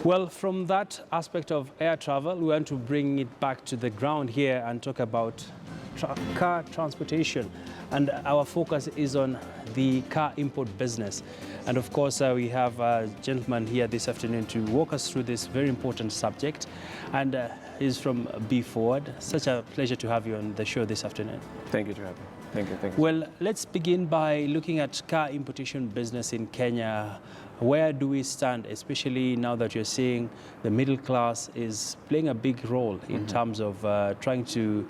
Well, from that aspect of air travel, we want to bring it back to the ground here and talk about car transportation. And our focus is on the car import business. And of course, we have a gentleman here this afternoon to walk us through this very important subject. And he's from Be Forward. Such a pleasure to have you on the show this afternoon. Thank you to have me. Thank you. Thank you. Well, let's begin by looking at car importation business in Kenya. Where do we stand, especially now that you're seeing the middle class is playing a big role in terms of trying to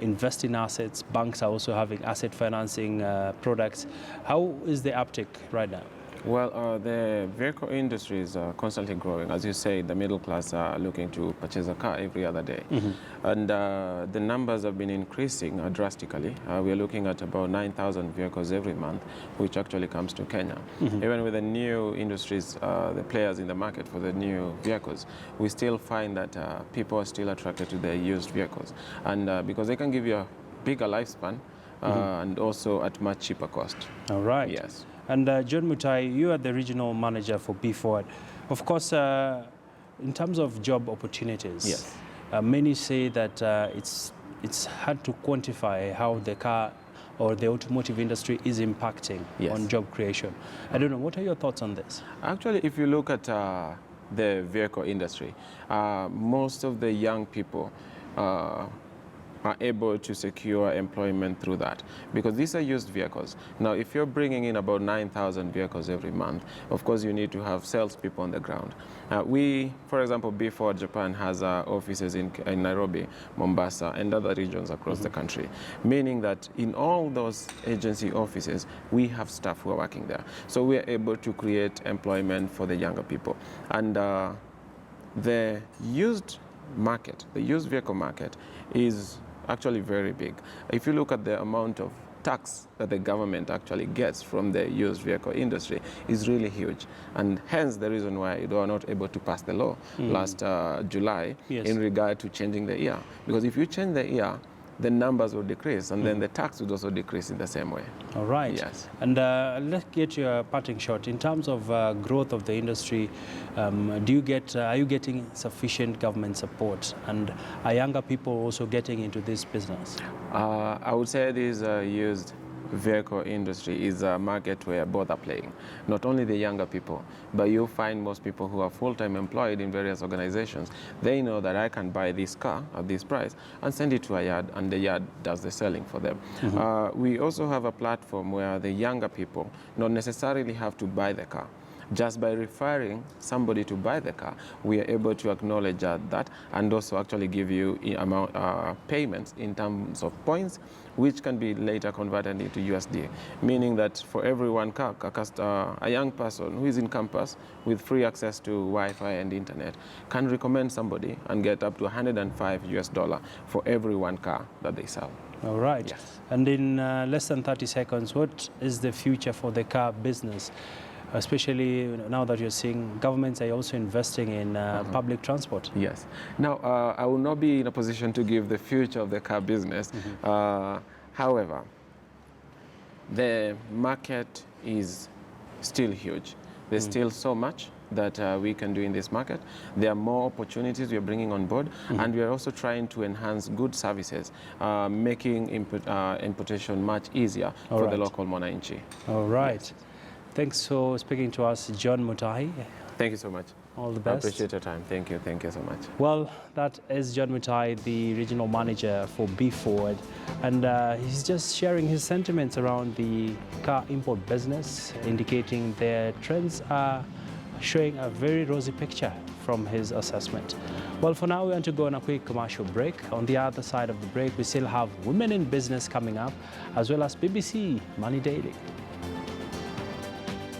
invest in assets? Banks are also having asset financing products. How is the uptick right now? Well, the vehicle industry is constantly growing. As you say, the middle class are looking to purchase a car every other day. And the numbers have been increasing drastically. We are looking at about 9,000 vehicles every month, which actually comes to Kenya. Even with the new industries, the players in the market for the new vehicles, we still find that people are still attracted to the used vehicles. And because they can give you a bigger lifespan and also at much cheaper cost. All right. Yes. And John Mutai, you are the regional manager for Be Forward. Of course, in terms of job opportunities, yes. Many say that it's hard to quantify how the car or the automotive industry is impacting on job creation. I don't know, what are your thoughts on this? Actually, if you look at the vehicle industry, most of the young people are able to secure employment through that, because these are used vehicles. Now, if you're bringing in about 9,000 vehicles every month, of course you need to have salespeople on the ground. We, for example, Be Forward Japan has offices in Nairobi, Mombasa, and other regions across the country, meaning that in all those agency offices, we have staff who are working there. So we are able to create employment for the younger people. And the used market, the used vehicle market, is actually very big. If you look at the amount of tax that the government actually gets from the used vehicle industry is really huge, and hence the reason why they were not able to pass the law last July in regard to changing the year. Because if you change the year, the numbers will decrease, and then the tax would also decrease in the same way. All right. Yes. And let's get your parting shot. In terms of growth of the industry, are you getting sufficient government support? And are younger people also getting into this business? I would say this used vehicle industry is a market where both are playing. Not only the younger people, but you'll find most people who are full-time employed in various organizations. They know that I can buy this car at this price and send it to a yard, and the yard does the selling for them. We also have a platform where the younger people not necessarily have to buy the car. Just by referring somebody to buy the car, we are able to acknowledge that and also actually give you payments in terms of points, which can be later converted into USD, meaning that for every one car, a young person who is in campus with free access to Wi-Fi and internet can recommend somebody and get up to $105 for every one car that they sell. All right. Yes. And in less than 30 seconds, what is the future for the car business? Especially now that you're seeing governments are also investing in public transport. Yes. Now, I will not be in a position to give the future of the car business. However, the market is still huge. There's still so much that we can do in this market. There are more opportunities we are bringing on board, and we are also trying to enhance good services, making importation much easier for the local mwananchi. All right. Yes. Thanks for speaking to us, John Mutai. Thank you so much. All the best. I appreciate your time. Thank you. Thank you so much. Well, that is John Mutai, the regional manager for Be Forward. And he's just sharing his sentiments around the car import business, indicating their trends are showing a very rosy picture from his assessment. Well, for now, we want to go on a quick commercial break. On the other side of the break, we still have Women in Business coming up, as well as BBC Money Daily.